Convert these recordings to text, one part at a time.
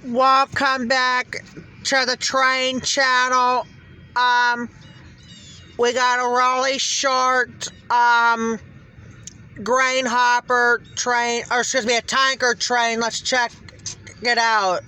Welcome back to the train channel. We got a really short grain hopper train, or excuse me, a tanker train. Let's check it out.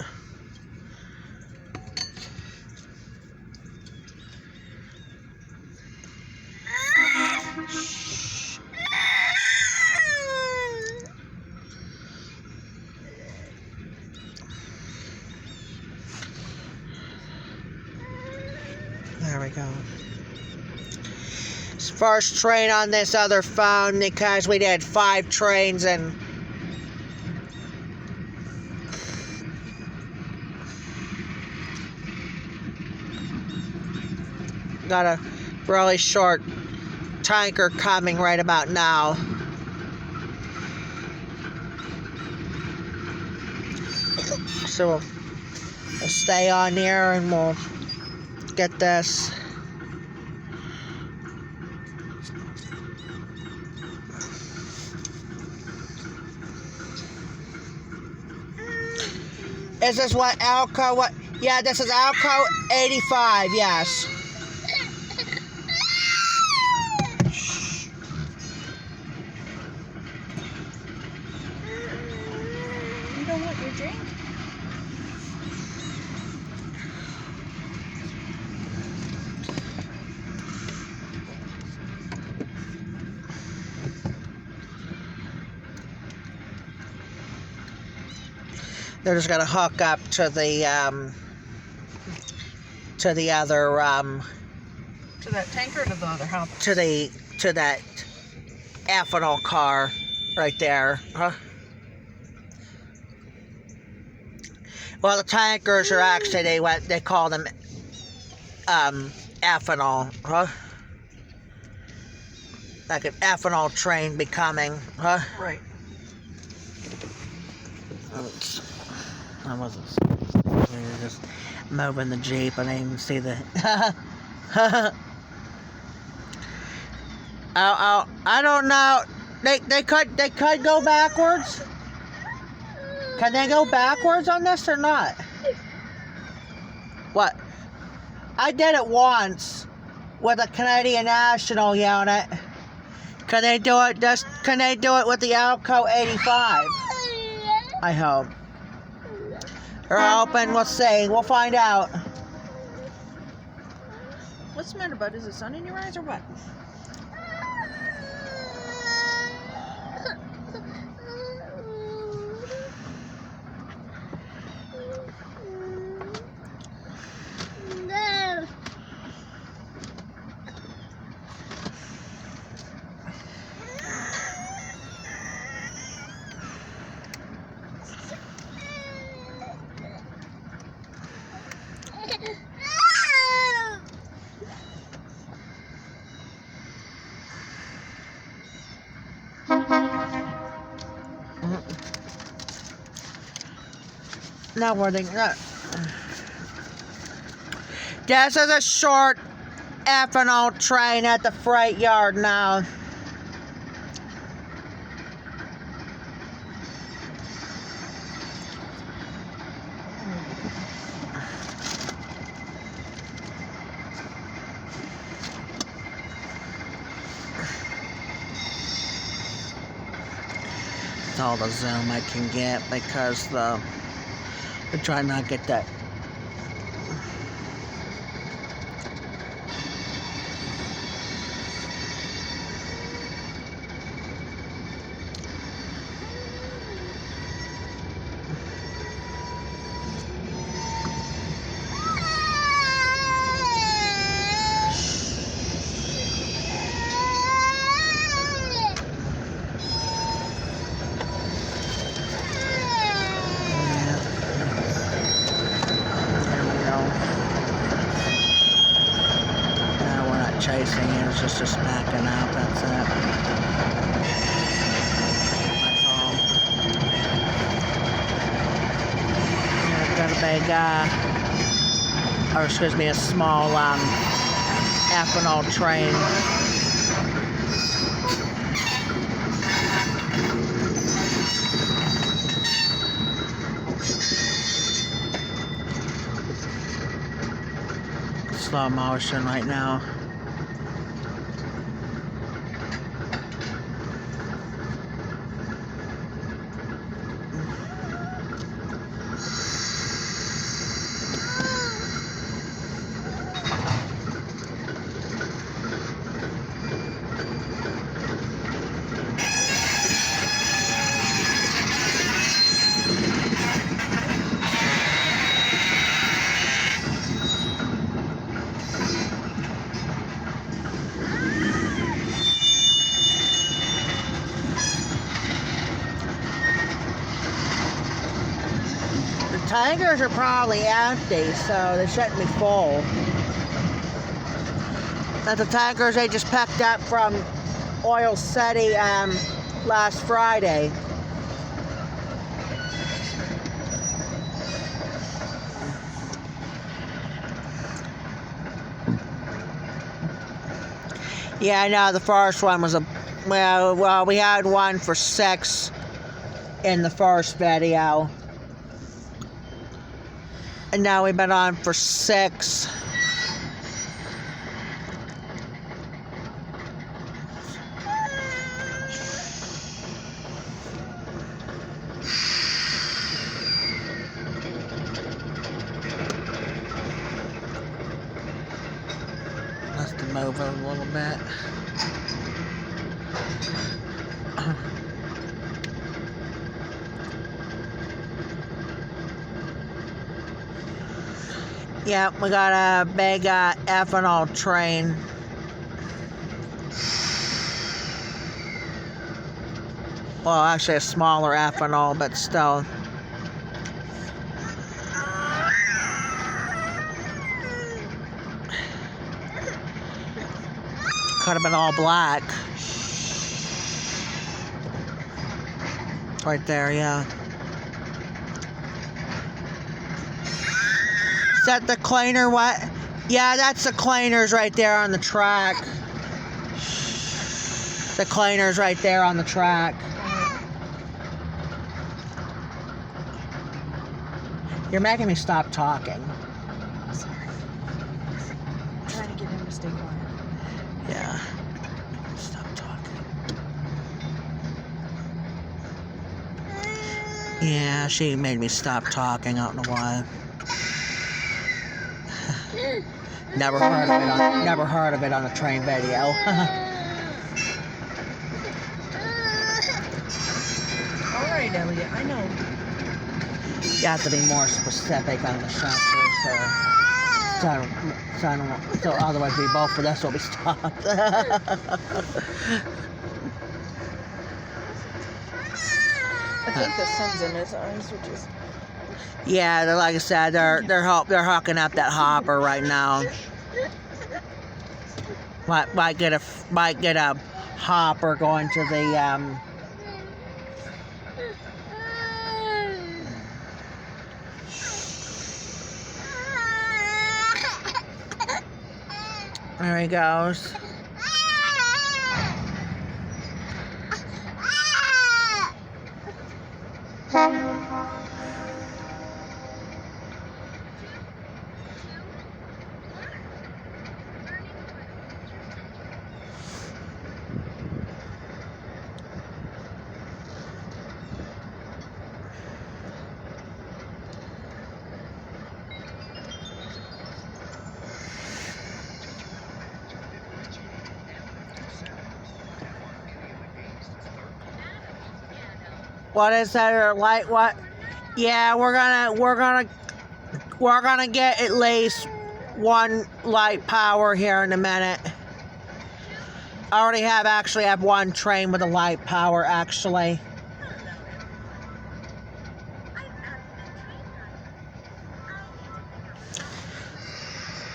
There we go. It's first train on this other phone because we did 5 trains and got a really short tanker coming right about now. So we'll stay on here and we'll get this. Is this what Alco? What? Yeah, this is Alco 85. Yes. You don't want your drink? They're just gonna hook up to the other To that tanker or to the other hopper? to that ethanol car right there, huh? Well, the tankers are actually they call them ethanol, huh? Like an ethanol train becoming, huh? Right. Oops. I wasn't. We were just moving the Jeep. I didn't even see the. I don't know. They could go backwards. Can they go backwards on this or not? What? I did it once with a Canadian National unit. Can they do it? Can they do it with the Alco 85? I hope. They're open. We'll see. We'll find out. What's the matter, bud? Is the sun in your eyes or what? Now where they This is a short ethanol train at the freight yard now. It's all the zoom I can get because I'm trying not to get that. Chasing it, it's just backing out, that's it. That's all. Yeah, I've got a big, or excuse me, a small ethanol train. slow motion right now. Tankers are probably empty, so they shouldn't be full. And the tankers they just picked up from Oil City last Friday. Yeah, I know the first one was well, we had one for 6 in the first video. And now we've been on for 6. Let's move it a little bit. Yeah, we got a big ethanol train. Well, actually a smaller ethanol, but still. Could have been all black. Right there, yeah. Is that the cleaner? What? Yeah, that's the cleaners right there on the track. The cleaners right there on the track. You're making me stop talking. Sorry. I'm trying to get him to stay quiet. Yeah. Stop talking. Yeah, she made me stop talking. I don't know why. Never heard of it on a train video. Alright, Elliot, I know. You have to be more specific on the sensor, so otherwise we both for this will be stopped. I think the sun's in his eyes, which is... Yeah, like I said, they're hooking up that hopper right now. Might get a hopper going to the There he goes. What is that? Or light? What? Yeah, we're gonna get at least one light power here in a minute. I already have one train with a light power actually.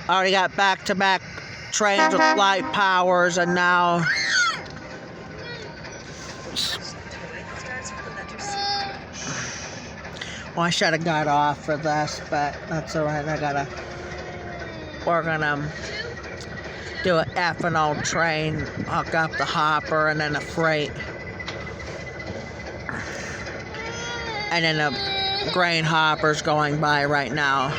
I already got back-to-back trains with light powers, and now. Well, I should have got off for this, but that's alright. We're gonna do an ethanol train, hook up the hopper, and then a freight. And then the grain hopper's going by right now.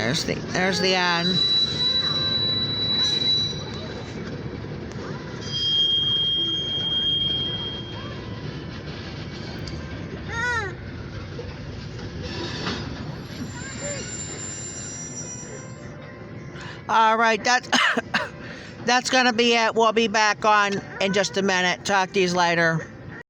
There's the end. All right, that's gonna be it. We'll be back on in just a minute. Talk to you later.